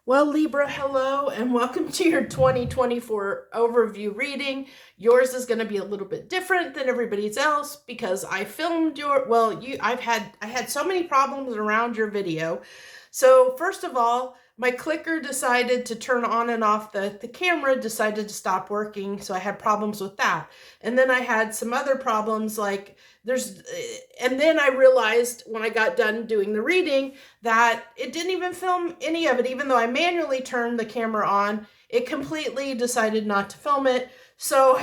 Well, Libra, hello, and welcome to your 2024 overview reading. Yours is going to be a little bit different than everybody's else because I filmed I had so many problems around your video. So first of all, my clicker decided to turn on and off the camera, decided to stop working, so I had problems with that. And then I had some other problems and then I realized when I got done doing the reading that it didn't even film any of it, even though I manually turned the camera on. It completely decided not to film it. So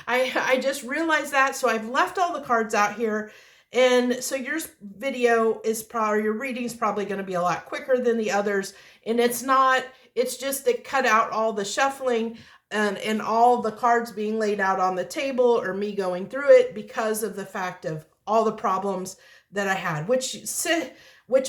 I just realized that. So I've left all the cards out here. And so your reading is probably going to be a lot quicker than the others. And it's just it cut out all the shuffling and all the cards being laid out on the table or me going through it because of the fact of all the problems that I had, which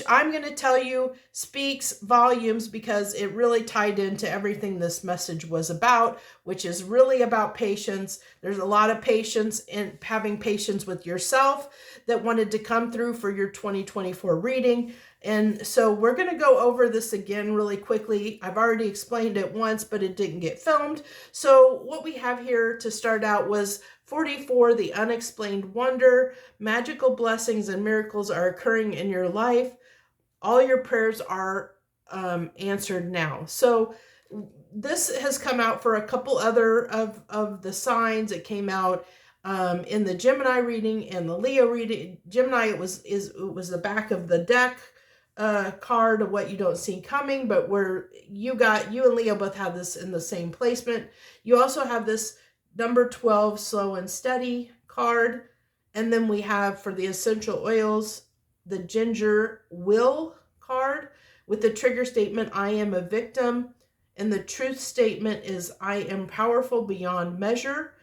I'm going to tell you speaks volumes because it really tied into everything this message was about, which is really about patience. There's a lot of patience and having patience with yourself that wanted to come through for your 2024 reading. And so we're going to go over this again really quickly. I've already explained it once, but it didn't get filmed. So what we have here to start out was 44, the unexplained wonder. Magical blessings and miracles are occurring in your life. All your prayers are answered now. So this has come out for a couple other of the signs. It came out in the Gemini reading and the Leo reading. Gemini, it was the back of the deck card of what you don't see coming, but where you and Leo both have this in the same placement. You also have this number 12, slow and steady card. And then we have for the essential oils, the ginger will card with the trigger statement, I am a victim. And the truth statement is, I am powerful beyond measure.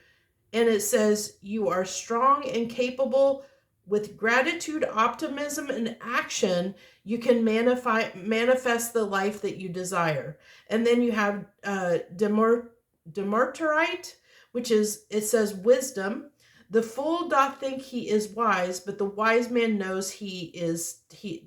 And it says, you are strong and capable. With gratitude, optimism, and action, you can manifest the life that you desire. And then you have Demeterite, it says wisdom. The fool doth think he is wise, but the wise man knows the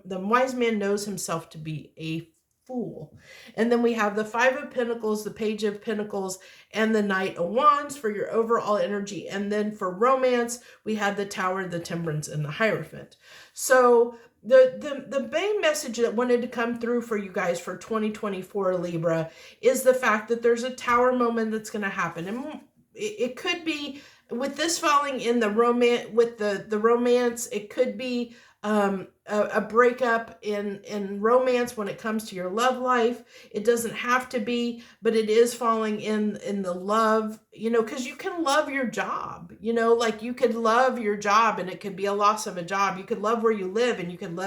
wise man knows himself to be a fool. And then we have the Five of Pentacles, the Page of Pentacles, and the Knight of Wands for your overall energy. And then for romance, we had the Tower, the Temperance, and the Hierophant. So the main message that wanted to come through for you guys for 2024 Libra is the fact that there's a tower moment that's going to happen. And it could be with this falling in the romance, with the romance, it could be a breakup in romance when it comes to your love life. It doesn't have to be, but it is falling in the love, because you can love your job, like you could love your job and it could be a loss of a job. You could love where you live and you could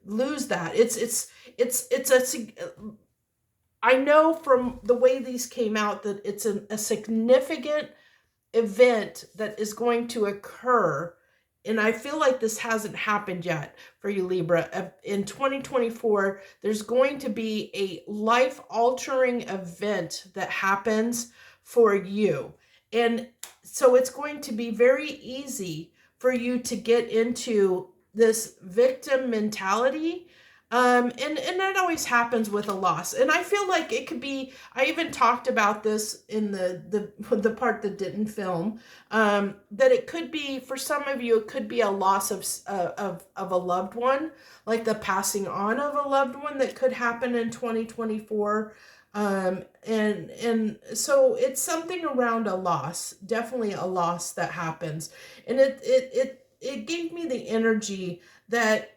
lose that. I know from the way these came out that it's a significant event that is going to occur. And I feel like this hasn't happened yet for you, Libra. In 2024, there's going to be a life-altering event that happens for you. And so it's going to be very easy for you to get into this victim mentality. And that always happens with a loss. And I feel like it could be, I even talked about this in the part that didn't film, that it could be, for some of you, it could be a loss of a loved one, like the passing on of a loved one that could happen in 2024. And so it's something around a loss, definitely a loss that happens. And it gave me the energy that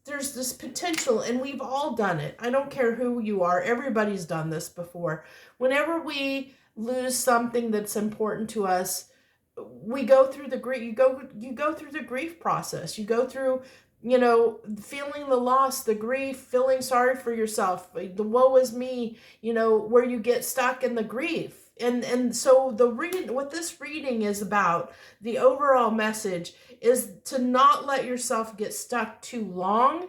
there's this potential, and we've all done it. I don't care who you are. Everybody's done this before. Whenever we lose something that's important to us, we go through the grief. You go through the grief process. You go through, feeling the loss, the grief, feeling sorry for yourself, the woe is me, where you get stuck in the grief. And so what this reading is about, the overall message is to not let yourself get stuck too long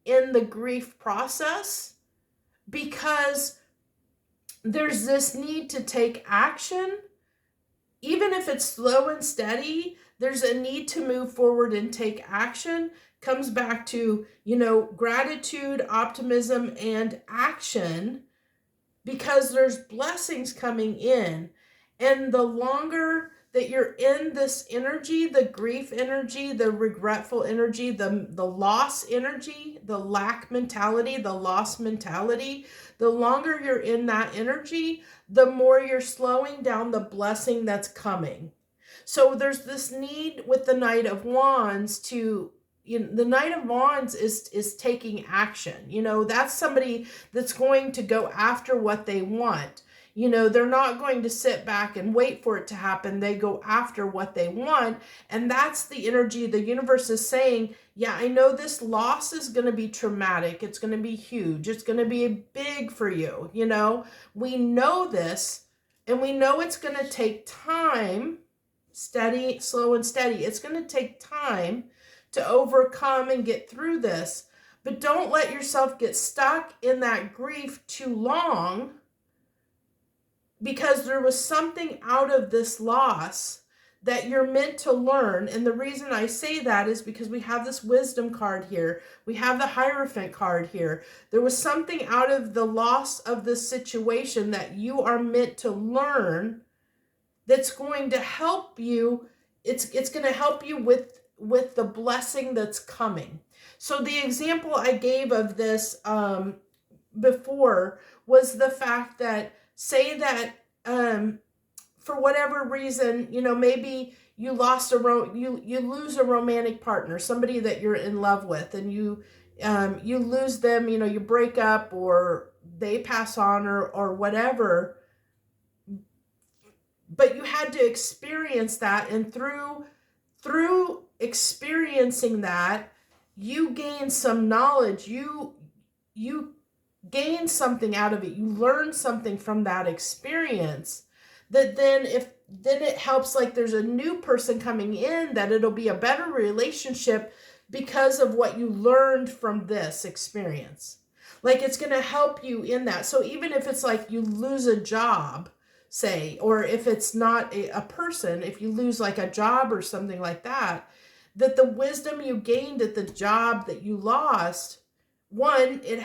in the grief process, because there's this need to take action. Even if it's slow and steady, there's a need to move forward and take action, comes back to, you know, gratitude, optimism, and action, because there's blessings coming in. And the longer that you're in this energy, the grief energy, the regretful energy, the loss energy, the lack mentality, the loss mentality, the longer you're in that energy, the more you're slowing down the blessing that's coming. So there's this need with the Knight of Wands to, you know, the Knight of Wands is taking action. You know, that's somebody that's going to go after what they want. You know, they're not going to sit back and wait for it to happen. They go after what they want. And that's the energy the universe is saying, yeah, I know this loss is going to be traumatic. It's going to be huge. It's going to be big for you. You know, we know this, and we know it's going to take time, steady, slow and steady. It's going to take time to overcome and get through this. But don't let yourself get stuck in that grief too long, because there was something out of this loss that you're meant to learn. And the reason I say that is because we have this wisdom card here. We have the Hierophant card here. There was something out of the loss of this situation that you are meant to learn, that's going to help you. It's going to help you with the blessing that's coming. So the example I gave of this before was the fact that, say that for whatever reason, you know, maybe you lost you lose a romantic partner, somebody that you're in love with, and you lose them, you know, you break up, or they pass on, or whatever. But you had to experience that, and through experiencing that, you gain some knowledge. You gain something out of it. You learn something from that experience, that then it helps, like there's a new person coming in, that it'll be a better relationship because of what you learned from this experience. Like, it's going to help you in that. So even if it's like you lose a job, say, or if it's not a person, if you lose like a job or something like that, that the wisdom you gained at the job that you lost, one, you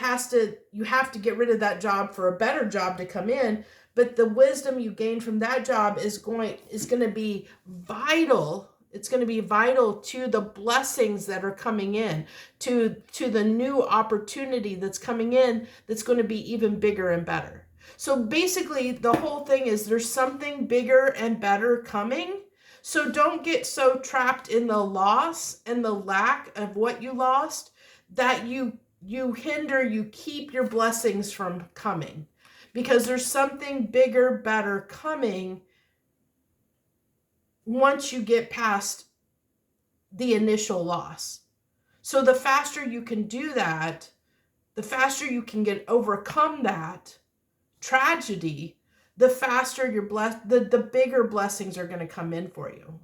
have to get rid of that job for a better job to come in. But the wisdom you gain from that job is going to be vital. It's going to be vital to the blessings that are coming in, to the new opportunity that's coming in, that's going to be even bigger and better. So basically, the whole thing is there's something bigger and better coming. So don't get so trapped in the loss and the lack of what you lost that you keep your blessings from coming, because there's something bigger, better coming once you get past the initial loss. So the faster you can do that, the faster you can overcome that tragedy, the faster you're blessed, the bigger blessings are going to come in for you.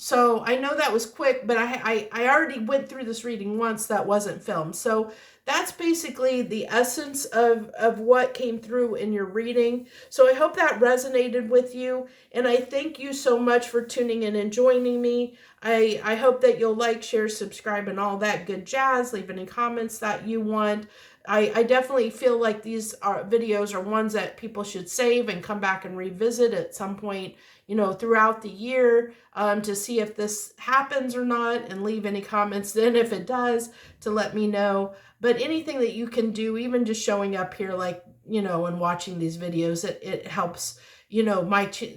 So I know that was quick, but I already went through this reading once that wasn't filmed. So that's basically the essence of what came through in your reading. So I hope that resonated with you. And I thank you so much for tuning in and joining me. I hope that you'll like, share, subscribe, and all that good jazz. Leave any comments that you want. I definitely feel like these videos are ones that people should save and come back and revisit at some point, you know, throughout the year, to see if this happens or not, and leave any comments then if it does, to let me know. But anything that you can do, even just showing up here, like, you know, and watching these videos, it helps, you know,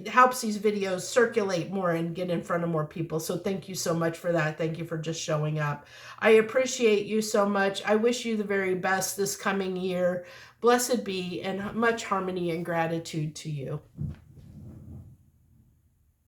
helps these videos circulate more and get in front of more people. So thank you so much for that. Thank you for just showing up. I appreciate you so much. I wish you the very best this coming year. Blessed be, and much harmony and gratitude to you.